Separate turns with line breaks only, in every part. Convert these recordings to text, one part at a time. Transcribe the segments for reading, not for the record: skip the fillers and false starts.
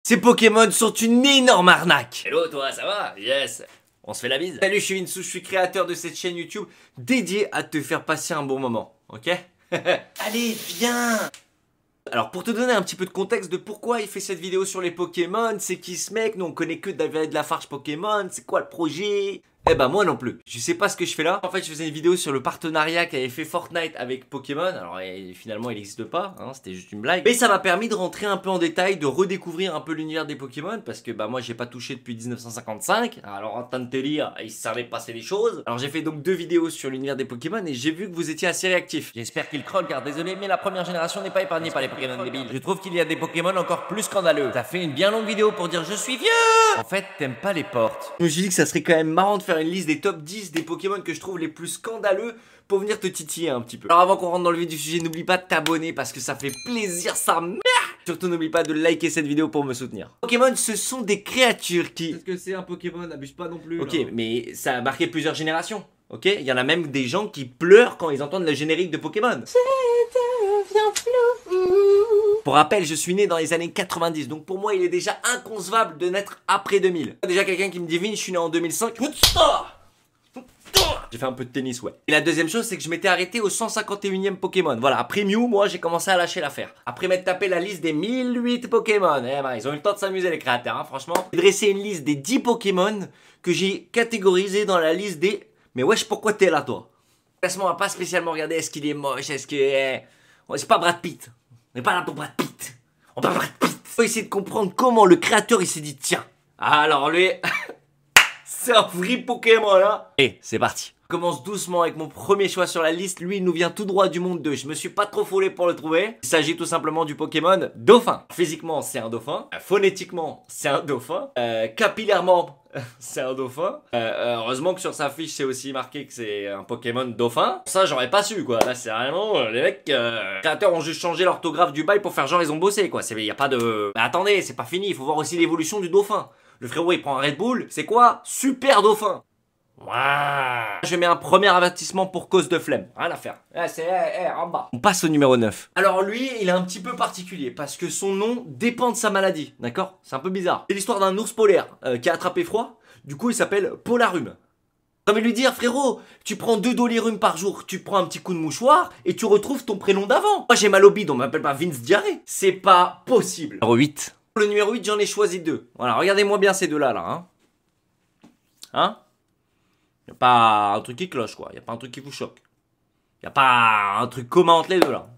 Ces Pokémon sont une énorme arnaque. Hello toi, ça va? Yes. On se fait la bise. Salut, je suis Vinsou, je suis créateur de cette chaîne YouTube dédiée à te faire passer un bon moment, ok? Allez, viens! Alors pour te donner un petit peu de contexte de pourquoi il fait cette vidéo sur les Pokémon, c'est qui ce mec? Nous on connaît que de la farce Pokémon, c'est quoi le projet? Eh ben moi non plus, je sais pas ce que je fais là. En fait je faisais une vidéo sur le partenariat qu'avait fait Fortnite avec Pokémon. Alors finalement il n'existe pas, hein, c'était juste une blague. Mais ça m'a permis de rentrer un peu en détail, de redécouvrir un peu l'univers des Pokémon. Parce que bah moi j'ai pas touché depuis 1955. Alors en train de te dire, il savait passer les choses. Alors j'ai fait donc 2 vidéos sur l'univers des Pokémon et j'ai vu que vous étiez assez réactifs. J'espère qu'il croque car désolé mais la première génération n'est pas épargnée par les Pokémon débiles. Je trouve qu'il y a des Pokémon encore plus scandaleux. T'as fait une bien longue vidéo pour dire je suis vieux. En fait t'aimes pas les portes. Je me suis dit que ça serait quand même marrant de faire une liste des top 10 des Pokémon que je trouve les plus scandaleux pour venir te titiller un petit peu. Alors avant qu'on rentre dans le vif du sujet, n'oublie pas de t'abonner parce que ça fait plaisir, ça merde. Surtout n'oublie pas de liker cette vidéo pour me soutenir. Pokémon, ce sont des créatures qui... Est-ce que c'est un Pokémon? Abuse pas non plus. Ok, mais ça a marqué plusieurs générations. Ok, il y en a même des gens qui pleurent quand ils entendent le générique de Pokémon. Pour rappel, je suis né dans les années 90, donc pour moi il est déjà inconcevable de naître après 2000. Déjà quelqu'un qui me divine, je suis né en 2005. J'ai fait un peu de tennis, ouais. Et la deuxième chose, c'est que je m'étais arrêté au 151e Pokémon. Voilà, après Mew, moi, j'ai commencé à lâcher l'affaire. Après m'être tapé la liste des 1008 Pokémon. Eh ben, ils ont eu le temps de s'amuser, les créateurs, hein, franchement. J'ai dressé une liste des 10 Pokémon que j'ai catégorisé dans la liste des... Mais wesh, pourquoi t'es là, toi? Classement, on va pas spécialement regarder est-ce qu'il est moche, est-ce que... C'est pas Brad Pitt. On n'est pas là pour Brad Pitt. On va Brad Pitt. Faut essayer de comprendre comment le créateur, il s'est dit, tiens, alors lui... C'est un vrai Pokémon là. Et c'est parti. Je commence doucement avec mon premier choix sur la liste. Lui il nous vient tout droit du monde 2. Je me suis pas trop foulé pour le trouver. Il s'agit tout simplement du Pokémon Dauphin. Physiquement c'est un dauphin. Phonétiquement c'est un dauphin. Capillairement c'est un dauphin. Heureusement que sur sa fiche c'est aussi marqué que c'est un Pokémon dauphin. Ça j'aurais pas su quoi. Là c'est vraiment les mecs les créateurs ont juste changé l'orthographe du bail pour faire genre ils ont bossé quoi. Y a pas de... Mais attendez, c'est pas fini. Il faut voir aussi l'évolution du dauphin. Le frérot il prend un Red Bull, c'est quoi? Super dauphin. Wow. Je mets un premier avertissement pour cause de flemme. Rien à faire. C'est en bas. On passe au numéro 9. Alors lui, il est un petit peu particulier parce que son nom dépend de sa maladie. D'accord? C'est un peu bizarre. C'est l'histoire d'un ours polaire qui a attrapé froid. Du coup, il s'appelle Polarum. J'ai envie de lui dire, frérot, tu prends 2 Dolirum par jour, tu prends un petit coup de mouchoir et tu retrouves ton prénom d'avant. Moi, j'ai mal au bide, on m'appelle pas Vince Diarrhée. C'est pas possible. Numéro 8. Le numéro 8, j'en ai choisi 2. Voilà, regardez-moi bien ces deux-là, là. Hein? Y'a pas un truc qui cloche, quoi. Y'a pas un truc qui vous choque. Y'a pas un truc commun entre les deux, là.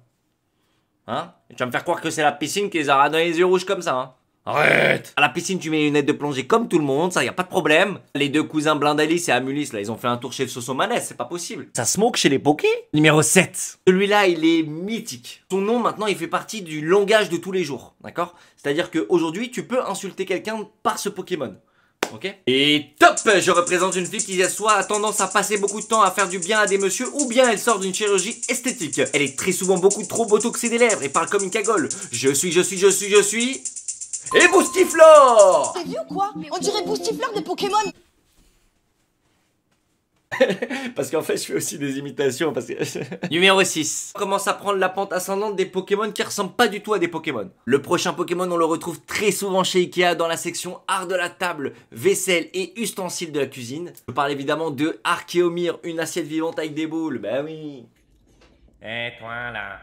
Hein? Et tu vas me faire croire que c'est la piscine qui les a dans les yeux rouges comme ça, hein? Arrête! À la piscine, tu mets une lunettes de plongée comme tout le monde, ça, y a pas de problème. Les 2 cousins Blindalis et Amulis, là, ils ont fait un tour chez le Sosomanès, c'est pas possible. Ça smoke chez les Pokés? Numéro 7. Celui-là, il est mythique. Son nom, maintenant, il fait partie du langage de tous les jours, d'accord? C'est-à-dire qu'aujourd'hui, tu peux insulter quelqu'un par ce Pokémon. Ok? Et top! Je représente une fille qui soit a tendance à passer beaucoup de temps à faire du bien à des messieurs ou bien elle sort d'une chirurgie esthétique. Elle est très souvent beaucoup trop botoxée des lèvres et parle comme une cagole. Je suis... Et Boostiflore!
T'as vu ou quoi? On dirait Boostiflore des Pokémon.
Parce qu'en fait je fais aussi des imitations parce que... Numéro 6. On commence à prendre la pente ascendante des Pokémon qui ressemblent pas du tout à des Pokémon. Le prochain Pokémon on le retrouve très souvent chez Ikea dans la section art de la table, vaisselle et ustensiles de la cuisine. Je parle évidemment de Archéomir, une assiette vivante avec des boules, bah oui.
Eh toi là.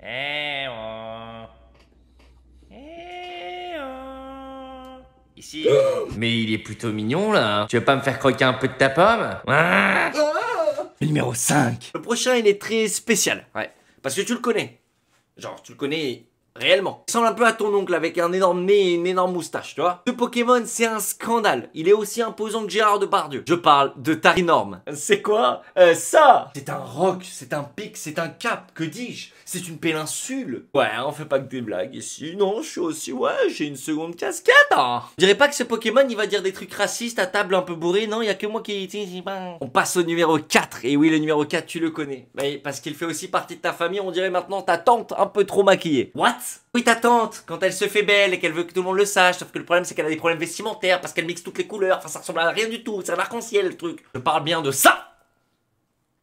Eh oh.
Ici. Mais il est plutôt mignon là. Tu veux pas me faire croquer un peu de ta pomme? Le numéro 5. Le prochain il est très spécial. Ouais. Parce que tu le connais. Genre tu le connais réellement. Il ressemble un peu à ton oncle avec un énorme nez et une énorme moustache, tu vois. Ce Pokémon c'est un scandale. Il est aussi imposant que Gérard Depardieu. Je parle de Tarinorm. C'est quoi ça? C'est un roc, c'est un pic, c'est un cap. Que dis-je? C'est une péninsule. Ouais, on fait pas que des blagues ici. Non, je suis aussi... Ouais, j'ai une seconde casquette. Hein. Je dirais pas que ce Pokémon, il va dire des trucs racistes à table un peu bourré. Non, il y a que moi qui... On passe au numéro 4. Et oui, le numéro 4, tu le connais. Mais parce qu'il fait aussi partie de ta famille, on dirait maintenant ta tante un peu trop maquillée. What? Oui, ta tante, quand elle se fait belle et qu'elle veut que tout le monde le sache. Sauf que le problème, c'est qu'elle a des problèmes vestimentaires parce qu'elle mixe toutes les couleurs. Enfin, ça ressemble à rien du tout. C'est un arc-en-ciel, le truc. Je parle bien de ça.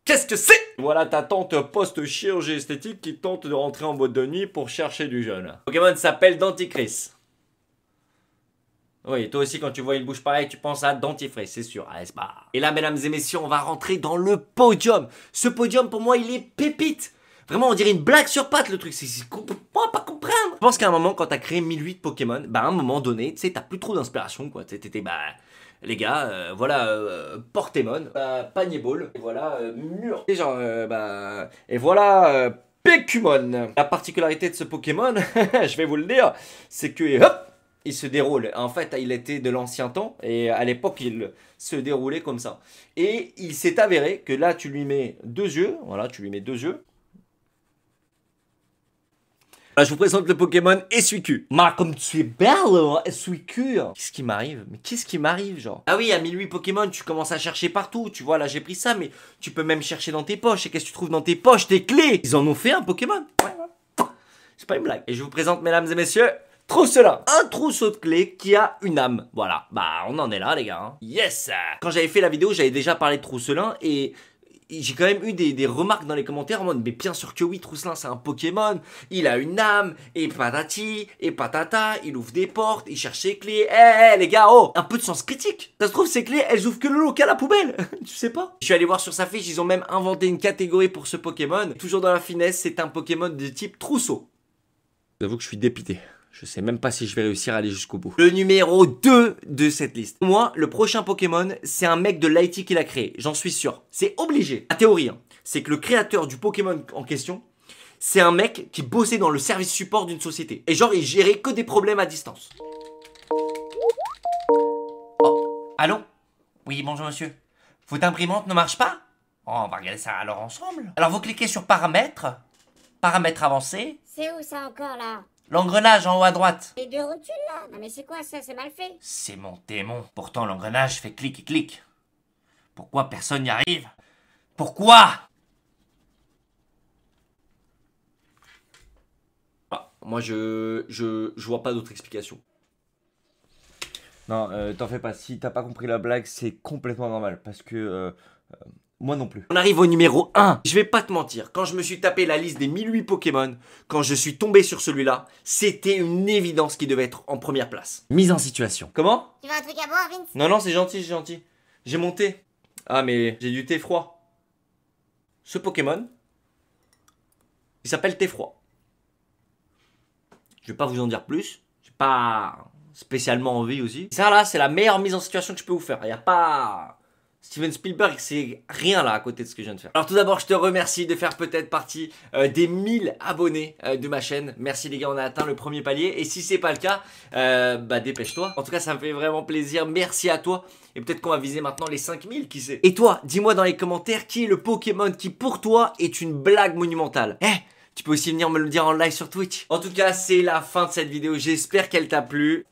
Qu'est-ce que c'est? Voilà ta tante post-chirurgie esthétique qui tente de rentrer en boîte de nuit pour chercher du jeune. Pokémon s'appelle Denticris. Oui, toi aussi quand tu vois une bouche pareille, tu penses à dentifrice, c'est sûr, n'est-ce pas? Et là, mesdames et messieurs, on va rentrer dans le podium. Ce podium, pour moi, il est pépite. Vraiment, on dirait une blague sur pattes, le truc. C'est complètement pas comprendre. Je pense qu'à un moment, quand t'as créé 1008 Pokémon, bah à un moment donné, tu sais, t'as plus trop d'inspiration, quoi. T'étais, bah, les gars, voilà, Portémon, Panier Ball, et voilà, Mur. Et genre, et voilà, Pécumon. La particularité de ce Pokémon, je vais vous le dire, c'est que, hop, il se déroule. En fait, il était de l'ancien temps, et à l'époque, il se déroulait comme ça. Et il s'est avéré que là, tu lui mets 2 yeux, voilà, tu lui mets 2 yeux. Là, je vous présente le Pokémon Essuie-Cul. Ma, comme tu es belle, Essuie-Cul. Qu'est-ce qui m'arrive? Mais qu'est-ce qui m'arrive, genre? Ah oui, à 1008 Pokémon, tu commences à chercher partout. Tu vois, là, j'ai pris ça, mais tu peux même chercher dans tes poches. Et qu'est-ce que tu trouves dans tes poches? Tes clés. Ils en ont fait un Pokémon. Ouais. C'est pas une blague. Et je vous présente, mesdames et messieurs, Trousselin. Un trousseau de clés qui a une âme. Voilà. Bah, on en est là, les gars. Hein. Yes. Quand j'avais fait la vidéo, j'avais déjà parlé de Trousselin et j'ai quand même eu des remarques dans les commentaires en mode mais bien sûr que oui, Trousselin c'est un Pokémon, il a une âme, et patati, et patata, il ouvre des portes, il cherche ses clés, les gars, oh, un peu de sens critique. Ça se trouve ces clés, elles ouvrent que le local à la poubelle, tu sais pas. Je suis allé voir sur sa fiche, ils ont même inventé une catégorie pour ce Pokémon, toujours dans la finesse, c'est un Pokémon de type trousseau. J'avoue que je suis dépité. Je sais même pas si je vais réussir à aller jusqu'au bout. Le numéro 2 de cette liste. Pour moi, le prochain Pokémon, c'est un mec de l'IT qui l'a créé. J'en suis sûr. C'est obligé. La théorie, hein, c'est que le créateur du Pokémon en question, c'est un mec qui bossait dans le service support d'une société. Et genre, il gérait que des problèmes à distance.
Oh, allô? Oui, bonjour monsieur. Votre imprimante ne marche pas? Oh, on va regarder ça alors ensemble. Alors vous cliquez sur paramètres. Paramètres avancés.
C'est où ça encore là?
L'engrenage en haut à droite.
Les 2 rotules là? Non mais c'est quoi ça? C'est mal fait.
C'est mon démon. Pourtant l'engrenage fait clic et clic. Pourquoi personne n'y arrive? Pourquoi?
Ah, moi, je vois pas d'autre explication. Non, t'en fais pas. Si t'as pas compris la blague, c'est complètement normal. Parce que... moi non plus. On arrive au numéro 1. Je vais pas te mentir, quand je me suis tapé la liste des 1008 Pokémon, quand je suis tombé sur celui-là, c'était une évidence qui devait être en première place. Mise en situation. Comment?
Tu veux un truc à boire, Vince?
Non, c'est gentil, c'est gentil. J'ai mon thé. Ah, mais j'ai du thé froid. Ce Pokémon, il s'appelle thé froid. Je vais pas vous en dire plus. J'ai pas spécialement envie aussi. Ça là, c'est la meilleure mise en situation que je peux vous faire. Il y a pas... Steven Spielberg, c'est rien là à côté de ce que je viens de faire. Alors tout d'abord, je te remercie de faire peut-être partie des 1000 abonnés de ma chaîne. Merci les gars, on a atteint le premier palier. Et si c'est pas le cas, bah dépêche-toi. En tout cas, ça me fait vraiment plaisir. Merci à toi. Et peut-être qu'on va viser maintenant les 5000, qui sait. Et toi, dis-moi dans les commentaires qui est le Pokémon qui pour toi est une blague monumentale. Tu peux aussi venir me le dire en live sur Twitch. En tout cas, c'est la fin de cette vidéo. J'espère qu'elle t'a plu.